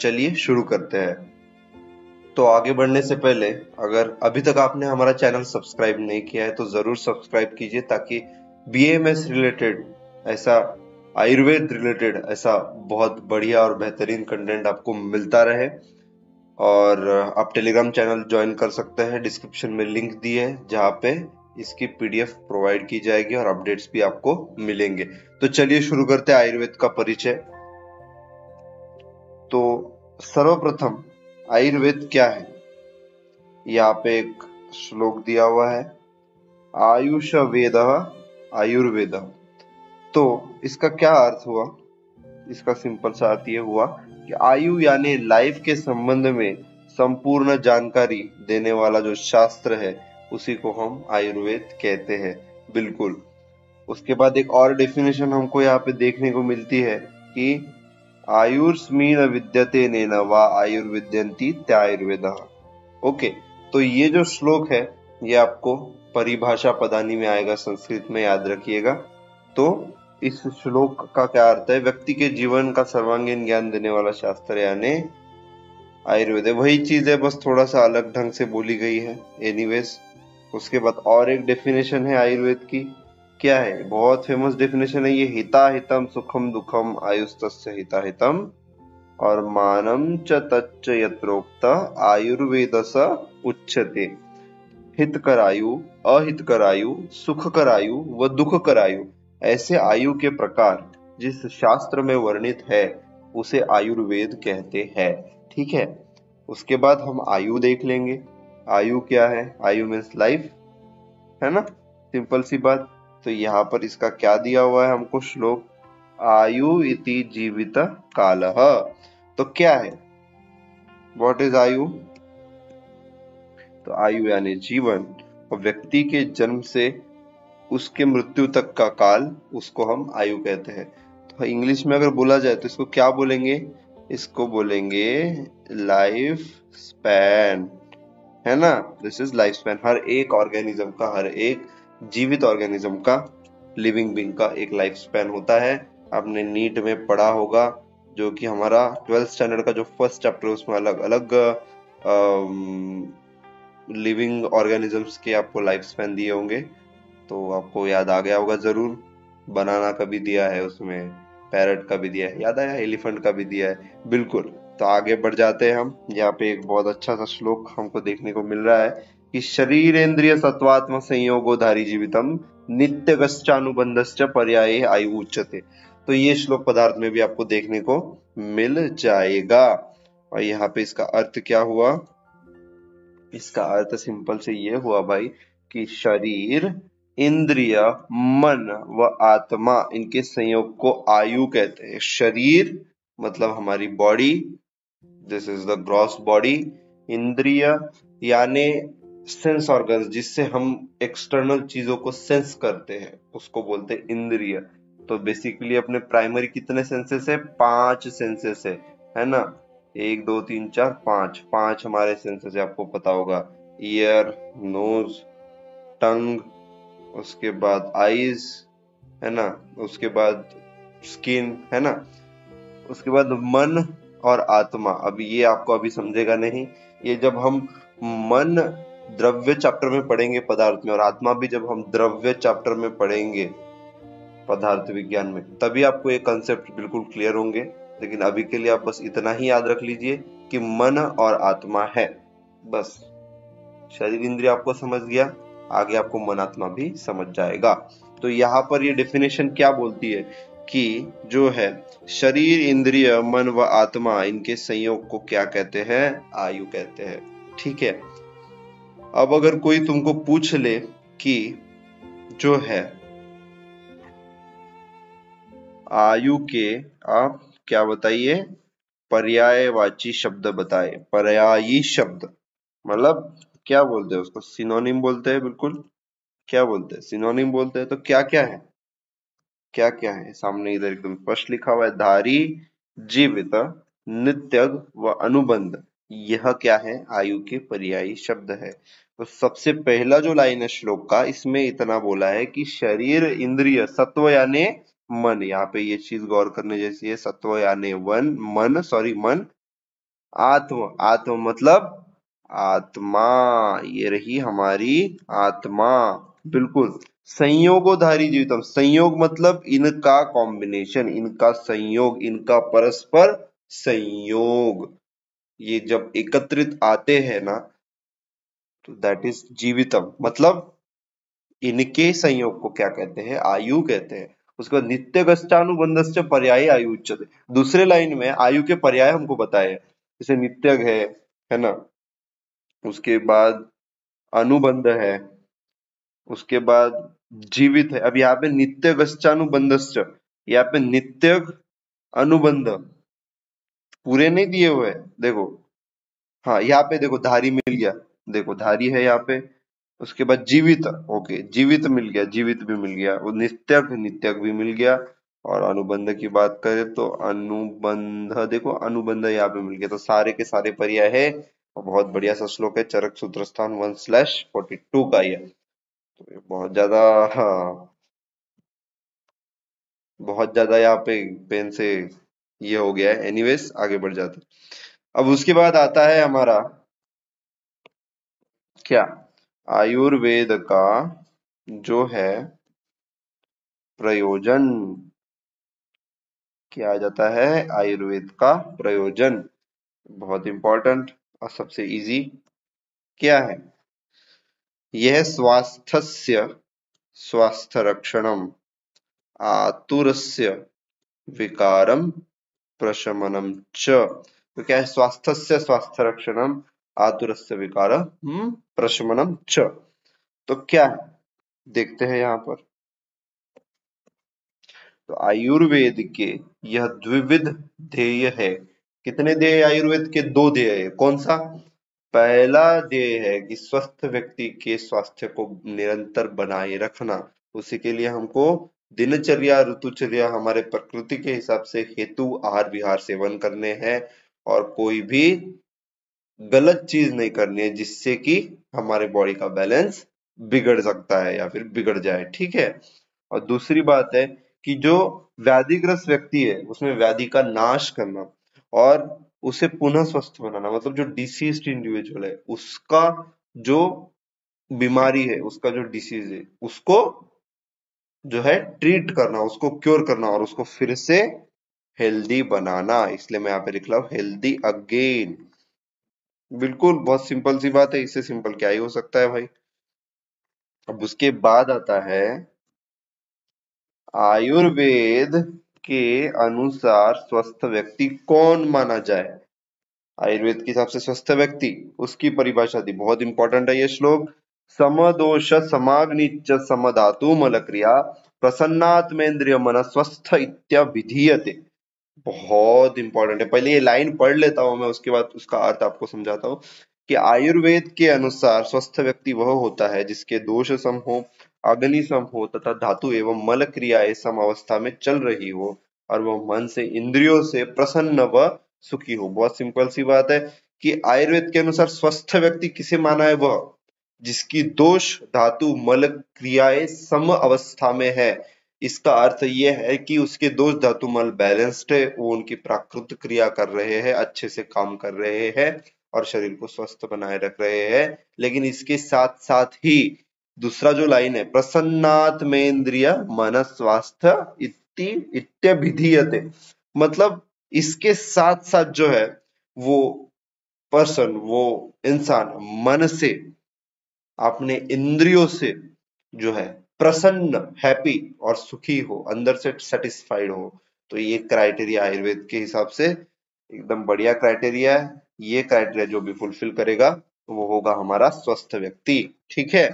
चलिए शुरू करते हैं। तो आगे बढ़ने से पहले अगर अभी तक आपने हमारा चैनल सब्सक्राइब नहीं किया है तो जरूर सब्सक्राइब कीजिए, ताकि बीएमएस रिलेटेड ऐसा आयुर्वेद रिलेटेड ऐसा बहुत बढ़िया और बेहतरीन कंटेंट आपको मिलता रहे। और आप टेलीग्राम चैनल ज्वाइन कर सकते हैं, डिस्क्रिप्शन में लिंक दी है जहाँ पे इसकी पीडीएफ प्रोवाइड की जाएगी और अपडेट्स भी आपको मिलेंगे। तो चलिए शुरू करते हैं आयुर्वेद का परिचय। तो सर्वप्रथम आयुर्वेद क्या है, यहाँ पे एक श्लोक दिया हुआ है, आयुष वेद आयुर्वेद। तो इसका क्या अर्थ हुआ? इसका सिंपल सा अर्थ ये हुआ कि आयु यानी लाइफ के संबंध में संपूर्ण जानकारी देने वाला जो शास्त्र है उसी को हम आयुर्वेद कहते हैं। बिल्कुल। उसके बाद एक और डेफिनेशन हमको यहाँ पे देखने को मिलती है कि आयुर्स्मीन विद्यते नेन वा आयुर्विद्यन्ति त्यायुर्वेदः। ओके, तो ये जो श्लोक है ये आपको परिभाषा पदानी में आएगा, संस्कृत में, याद रखिएगा। तो इस श्लोक का क्या अर्थ है? व्यक्ति के जीवन का सर्वांगीण ज्ञान देने वाला शास्त्र यानी आयुर्वेद है। वही चीज है, बस थोड़ा सा अलग ढंग से बोली गई है। एनीवेज, उसके बाद और एक डेफिनेशन है आयुर्वेद की। क्या है? बहुत फेमस डेफिनेशन है ये, हिता हितम सुखम दुखम आयुस्तस्य हिता हितम और मानम च तच्च यत्रोक्त आयुर्वेदस उच्यते। हितकर आयु, अहितकर आयु, सुखकर आयु व दुखकर आयु, ऐसे आयु के प्रकार जिस शास्त्र में वर्णित है उसे आयुर्वेद कहते हैं। ठीक है। उसके बाद हम आयु देख लेंगे। आयु क्या है? आयु मीन्स लाइफ, है ना? सिंपल सी बात। तो यहाँ पर इसका क्या दिया हुआ है हमको श्लोक, आयु इति जीवित कालः। तो क्या है? व्हाट इज आयु? तो आयु यानी जीवन, और व्यक्ति के जन्म से उसके मृत्यु तक का काल, उसको हम आयु कहते हैं। तो इंग्लिश में अगर बोला जाए तो इसको क्या बोलेंगे? इसको बोलेंगे लाइफ स्पैन, है ना? This is life span. हर एक ऑर्गेनिज्म का, हर एक जीवित ऑर्गेनिज्म का, लिविंग बीइंग का एक लाइफ स्पैन होता है। आपने नीट में पढ़ा होगा, जो कि हमारा 12th स्टैंडर्ड का जो फर्स्ट चैप्टर, उसमें अलग अलग लिविंग ऑर्गेनिजम्स के आपको लाइफ स्पैन दिए होंगे, तो आपको याद आ गया होगा जरूर। बनाना का भी दिया है उसमें, पैरट का भी दिया है, याद आया? एलिफेंट का भी दिया है। बिल्कुल। तो आगे बढ़ जाते हैं हम। यहाँ पे एक बहुत अच्छा सा श्लोक हमको देखने को मिल रहा है कि शरीरेन्द्रिय सत्वात्म संयोगो धारी जीवितम नित्यगश्चानुबंधश्च पर्याये आयु उच्यते। तो ये श्लोक पदार्थ में भी आपको देखने को मिल जाएगा। और यहाँ पे इसका अर्थ क्या हुआ? इसका अर्थ सिंपल से ये हुआ भाई कि शरीर, इंद्रिय, मन व आत्मा, इनके संयोग को आयु कहते हैं। शरीर मतलब हमारी body, this is the gross body. इंद्रिय यानी सेंस ऑर्गन्स, जिससे हम एक्सटर्नल चीजों को सेंस करते हैं, उसको बोलते हैं इंद्रिय। तो बेसिकली अपने प्राइमरी कितने सेंसेस है? 5 सेंसेस है ना? 1 2 3 4 5, 5 हमारे सेंसेस है, आपको पता होगा। ईयर, नोज, टंग, उसके बाद आईज, है ना? उसके बाद स्किन, है ना? उसके बाद मन और आत्मा। अब ये आपको अभी समझेगा नहीं, ये जब हम मन द्रव्य चैप्टर में पढ़ेंगे पदार्थ में, और आत्मा भी जब हम द्रव्य चैप्टर में पढ़ेंगे पदार्थ विज्ञान में, तभी आपको ये कंसेप्ट बिल्कुल क्लियर होंगे। लेकिन अभी के लिए आप बस इतना ही याद रख लीजिए कि मन और आत्मा है, बस। शरीर इंद्रिय आपको समझ गया, आगे आपको मन आत्मा भी समझ जाएगा। तो यहाँ पर ये डेफिनेशन क्या बोलती है कि जो है शरीर, इंद्रिय, मन व आत्मा, इनके संयोग को क्या कहते हैं? आयु कहते हैं। ठीक है। अब अगर कोई तुमको पूछ ले कि जो है आयु के, आप क्या बताइए? पर्यायवाची शब्द बताए। पर्यायी शब्द मतलब क्या बोलते हैं उसको? सिनोनिम बोलते हैं। बिल्कुल। क्या बोलते हैं? सिनोनिम बोलते हैं। तो क्या क्या है? क्या क्या है? सामने इधर एकदम स्पष्ट लिखा हुआ है, धारी, जीवित, नित्यग व अनुबंध। यह क्या है? आयु के पर्यायी शब्द है। तो सबसे पहला जो लाइन है श्लोक का, इसमें इतना बोला है कि शरीर, इंद्रिय, सत्व यानी मन, यहाँ पे ये चीज गौर करने जैसी है, सत्व यानी मन, आत्म, आत्म मतलब आत्मा, ये रही हमारी आत्मा। बिल्कुल। संयोगोधारी जीवितम, संयोग मतलब इनका कॉम्बिनेशन, इनका संयोग, इनका परस्पर संयोग, ये जब एकत्रित आते हैं ना तो दैट इज जीवितम। मतलब इनके संयोग को क्या कहते हैं? आयु कहते हैं। उसके बाद नित्यगश्चानुबंधस्य पर्याय आयु उच्यते। दूसरे लाइन में आयु के पर्याय हमको बताए हैं, जैसे नित्यग है ना, उसके बाद अनुबंध है, उसके बाद जीवित है। अब यहाँ पे नित्यगश्चानुबंधस्य, यहाँ पे नित्यग अनुबंध पूरे नहीं दिए हुए हैं। देखो, हाँ यहाँ पे देखो धारी मिल गया, देखो धारी है यहाँ पे। उसके बाद जीवित, ओके जीवित मिल गया, जीवित भी मिल गया। वो नित्यक, नित्यक भी मिल गया। और अनुबंध की बात करें तो अनुबंध, देखो अनुबंध यहाँ पे मिल गया। तो सारे के सारे पर्याय है। और बहुत बढ़िया सा श्लोक है, चरक सूत्रस्थान 1/42 का ही है। तो ये बहुत ज्यादा, हाँ बहुत ज्यादा यहाँ पे पेन से ये हो गया है। एनीवेज आगे बढ़ जाते हैं। अब उसके बाद आता है हमारा क्या, आयुर्वेद का जो है प्रयोजन। क्या आ जाता है? आयुर्वेद का प्रयोजन, बहुत इंपॉर्टेंट और सबसे इजी क्या है? यह स्वास्थ्यस्य स्वास्थ्य रक्षणम, आतुरस्य विकारम प्रशमनम च। तो क्या है? स्वास्थ्यस्य स्वास्थ्य रक्षणम, आतुरस्य विकारम प्रशमनम च। तो क्या है देखते हैं यहाँ पर। तो आयुर्वेद के यह द्विविध ध्येय है। कितने ध्येय आयुर्वेद के? 2 ध्येय है। कौन सा? पहला ध्येय है कि स्वस्थ व्यक्ति के स्वास्थ्य को निरंतर बनाए रखना। उसी के लिए हमको दिनचर्या, ऋतुचर्या, हमारे प्रकृति के हिसाब से हेतु आहार विहार सेवन करने हैं। और कोई भी गलत चीज नहीं करनी है जिससे कि हमारे बॉडी का बैलेंस बिगड़ सकता है या फिर बिगड़ जाए। ठीक है। और दूसरी बात है कि जो व्याधिग्रस्त व्यक्ति है उसमें व्याधि का नाश करना और उसे पुनः स्वस्थ बनाना। मतलब जो डिसीज्ड इंडिविजुअल है उसका जो बीमारी है, उसका जो डिसीज है, उसको जो है ट्रीट करना, उसको क्योर करना और उसको फिर से हेल्दी बनाना। इसलिए मैं यहाँ पे लिख रहा हूँ हेल्दी अगेन। बिल्कुल, बहुत सिंपल सी बात है, इससे सिंपल क्या ही हो सकता है भाई। अब उसके बाद आता है आयुर्वेद के अनुसार स्वस्थ व्यक्ति कौन माना जाए। आयुर्वेद के हिसाब से स्वस्थ व्यक्ति, उसकी परिभाषा दी, बहुत इंपॉर्टेंट है ये श्लोक। समदोष समाग्निच समधातु मल क्रिया प्रसन्नात्मेन्द्रिय मन स्वस्थ इत्यभिधीयते। बहुत इंपॉर्टेंट है। पहले ये लाइन पढ़ लेता हूं मैं, उसके बाद उसका अर्थ आपको समझाता हूँ। कि आयुर्वेद के अनुसार स्वस्थ व्यक्ति वह होता है जिसके दोष सम हो, अग्नि सम हो तथा धातु एवं मल क्रियाएं सम अवस्था में चल रही हो और वह मन से इंद्रियों से प्रसन्न व सुखी हो। बहुत सिंपल सी बात है कि आयुर्वेद के अनुसार स्वस्थ व्यक्ति किसे माना है? वह जिसकी दोष धातु मल क्रियाएं सम अवस्था में है। इसका अर्थ ये है कि उसके दोष धातु मल बैलेंस्ड है, वो उनकी प्राकृतिक क्रिया कर रहे हैं, अच्छे से काम कर रहे हैं और शरीर को स्वस्थ बनाए रख रहे हैं। लेकिन इसके साथ साथ ही दूसरा जो लाइन है, प्रसन्नात्मेन्द्रिय मन स्वास्थ्य इत्यभिधीयते, मतलब इसके साथ साथ जो है वो पर्सन, वो इंसान मन से, अपने इंद्रियों से जो है प्रसन्न, हैप्पी और सुखी हो, अंदर से सेटिस्फाइड हो। तो ये क्राइटेरिया आयुर्वेद के हिसाब से एकदम बढ़िया क्राइटेरिया है। ये क्राइटेरिया जो भी फुलफिल करेगा वो होगा हमारा स्वस्थ व्यक्ति। ठीक है।